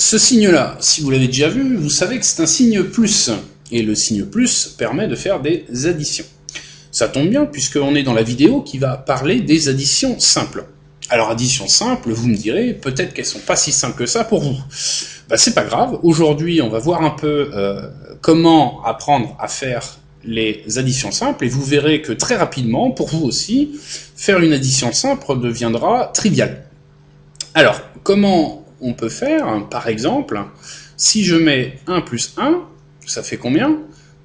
Ce signe-là, si vous l'avez déjà vu, vous savez que c'est un signe plus. Et le signe plus permet de faire des additions. Ça tombe bien, puisqu'on est dans la vidéo qui va parler des additions simples. Alors, additions simples, vous me direz, peut-être qu'elles sont pas si simples que ça pour vous. Bah, c'est pas grave. Aujourd'hui, on va voir un peu comment apprendre à faire les additions simples, et vous verrez que très rapidement, pour vous aussi, faire une addition simple deviendra trivial. Alors, comment on peut faire? Par exemple, si je mets 1 plus 1, ça fait combien?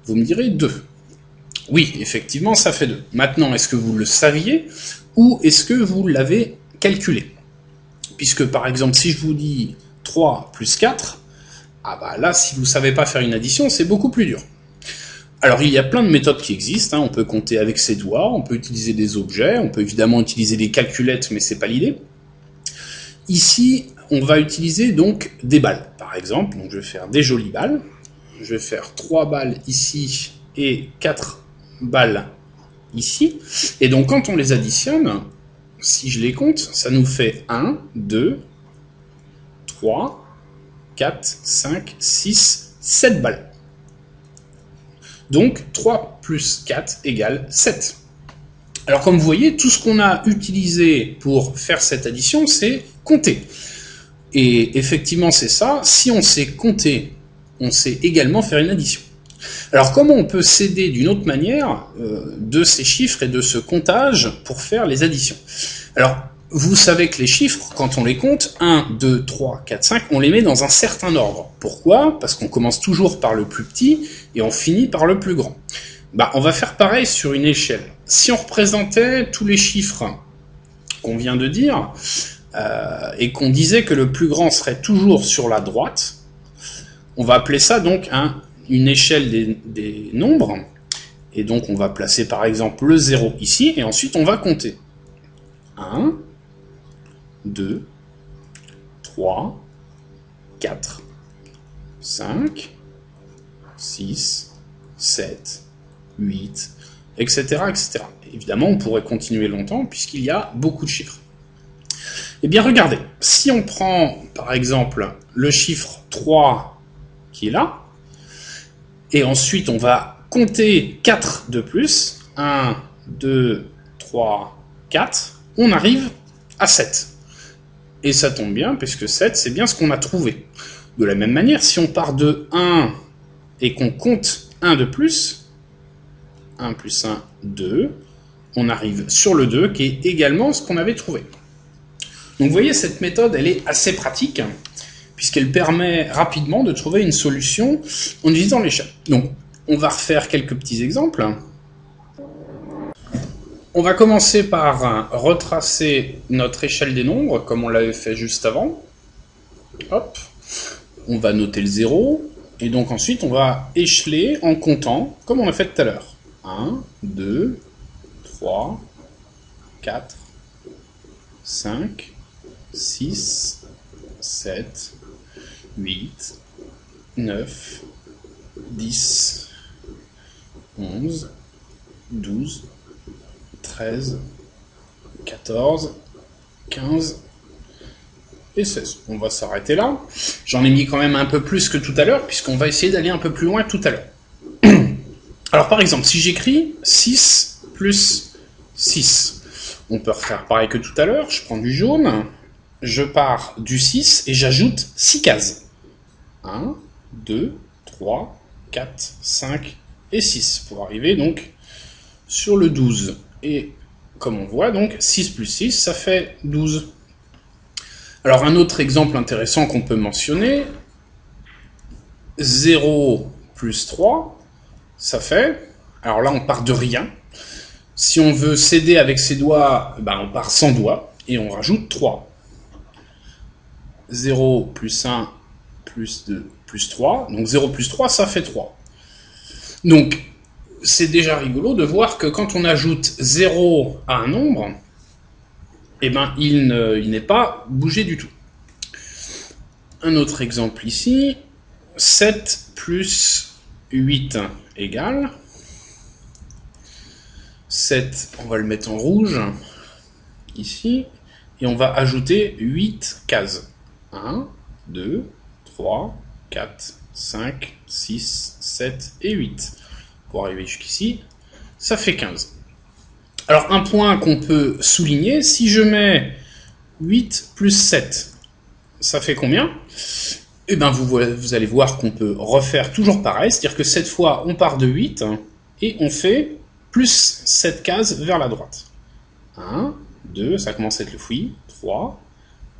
Vous me direz 2. Oui, effectivement, ça fait 2. Maintenant, est-ce que vous le saviez ou est-ce que vous l'avez calculé? Puisque, par exemple, si je vous dis 3 plus 4, ah bah là, si vous ne savez pas faire une addition, c'est beaucoup plus dur. Alors, il y a plein de méthodes qui existent. On peut compter avec ses doigts, on peut utiliser des objets, on peut évidemment utiliser des calculettes, mais c'est pas l'idée. Ici, on va utiliser donc des balles, par exemple. Donc, je vais faire des jolies balles. Je vais faire 3 balles ici et 4 balles ici. Et donc, quand on les additionne, si je les compte, ça nous fait 1, 2, 3, 4, 5, 6, 7 balles. Donc, 3 plus 4 égale 7. Alors, comme vous voyez, tout ce qu'on a utilisé pour faire cette addition, c'est compter. Et effectivement, c'est ça. Si on sait compter, on sait également faire une addition. Alors, comment on peut s'aider d'une autre manière de ces chiffres et de ce comptage pour faire les additions? Alors, vous savez que les chiffres, quand on les compte, 1, 2, 3, 4, 5, on les met dans un certain ordre. Pourquoi? Parce qu'on commence toujours par le plus petit et on finit par le plus grand. Bah, on va faire pareil sur une échelle. Si on représentait tous les chiffres qu'on vient de dire, et qu'on disait que le plus grand serait toujours sur la droite, on va appeler ça donc une échelle des nombres. Et donc on va placer par exemple le 0 ici, et ensuite on va compter. 1, 2, 3, 4, 5, 6, 7, 8, etc., etc. Évidemment, on pourrait continuer longtemps puisqu'il y a beaucoup de chiffres. Eh bien, regardez, si on prend par exemple le chiffre 3 qui est là, et ensuite on va compter 4 de plus, 1, 2, 3, 4, on arrive à 7. Et ça tombe bien, puisque 7, c'est bien ce qu'on a trouvé. De la même manière, si on part de 1 et qu'on compte 1 de plus, 1 plus 1, 2, on arrive sur le 2, qui est également ce qu'on avait trouvé. Donc vous voyez, cette méthode, elle est assez pratique, puisqu'elle permet rapidement de trouver une solution en utilisant l'échelle. Donc, on va refaire quelques petits exemples. On va commencer par retracer notre échelle des nombres, comme on l'avait fait juste avant. Hop, on va noter le 0, et donc ensuite on va écheler en comptant, comme on a fait tout à l'heure. 1, 2, 3, 4, 5, 6, 7, 8, 9, 10, 11, 12, 13, 14, 15 et 16. On va s'arrêter là. J'en ai mis quand même un peu plus que tout à l'heure, puisqu'on va essayer d'aller un peu plus loin tout à l'heure. Alors par exemple, si j'écris 6 plus 6, on peut refaire pareil que tout à l'heure. Je prends du jaune, je pars du 6 et j'ajoute 6 cases. 1, 2, 3, 4, 5 et 6, pour arriver donc sur le 12. Et comme on voit, donc 6 plus 6, ça fait 12. Alors un autre exemple intéressant qu'on peut mentionner, 0 plus 3, ça fait, alors là on part de rien. Si on veut s'aider avec ses doigts, ben on part sans doigts, et on rajoute 3. 0 plus 1 plus 2 plus 3, donc 0 plus 3, ça fait 3. Donc, c'est déjà rigolo de voir que quand on ajoute 0 à un nombre, eh ben, il n'est pas bougé du tout. Un autre exemple ici, 7 plus 8 égale 7, on va le mettre en rouge, ici, et on va ajouter 8 cases. 1, 2, 3, 4, 5, 6, 7 et 8. Pour arriver jusqu'ici, ça fait 15. Alors un point qu'on peut souligner, si je mets 8 plus 7, ça fait combien? Eh bien vous allez voir qu'on peut refaire toujours pareil, c'est-à-dire que cette fois on part de 8 et on fait plus 7 cases vers la droite. 1, 2, ça commence à être le fouillis, 3,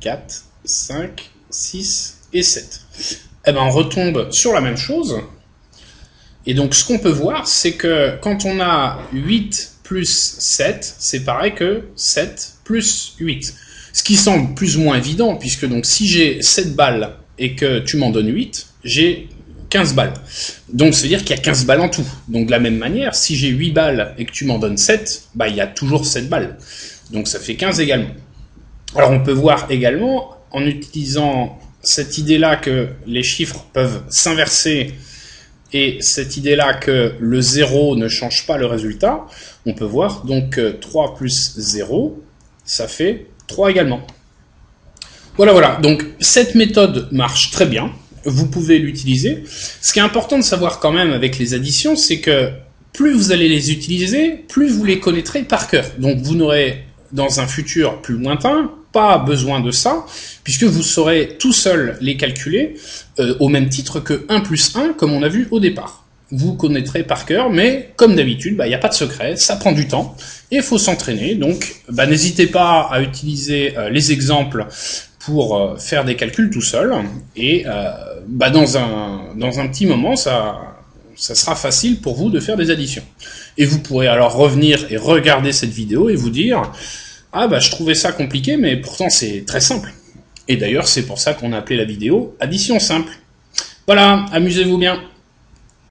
4, 5, 6 et 7. Eh bien on retombe sur la même chose. Et donc ce qu'on peut voir, c'est que quand on a 8 plus 7, c'est pareil que 7 plus 8. Ce qui semble plus ou moins évident, puisque donc si j'ai 7 balles et que tu m'en donnes 8, j'ai 15 balles. Donc ça veut dire qu'il y a 15 balles en tout. Donc de la même manière, si j'ai 8 balles et que tu m'en donnes 7, bah, il y a toujours 7 balles. Donc ça fait 15 également. Alors on peut voir également, en utilisant cette idée-là que les chiffres peuvent s'inverser, et cette idée-là que le 0 ne change pas le résultat, on peut voir donc 3 plus 0, ça fait 3 également. Voilà, donc cette méthode marche très bien, vous pouvez l'utiliser. Ce qui est important de savoir quand même avec les additions, c'est que plus vous allez les utiliser, plus vous les connaîtrez par cœur. Donc vous n'aurez dans un futur plus lointain pas besoin de ça, puisque vous saurez tout seul les calculer au même titre que 1 plus 1, comme on a vu au départ. Vous connaîtrez par cœur, mais comme d'habitude, il n'y a pas de secret, ça prend du temps, et il faut s'entraîner. Donc n'hésitez pas à utiliser les exemples pour faire des calculs tout seul, et dans un petit moment, ça sera facile pour vous de faire des additions. Et vous pourrez alors revenir et regarder cette vidéo et vous dire « Ah je trouvais ça compliqué, mais pourtant c'est très simple. » Et d'ailleurs, c'est pour ça qu'on a appelé la vidéo « Addition simple ». Voilà, amusez-vous bien.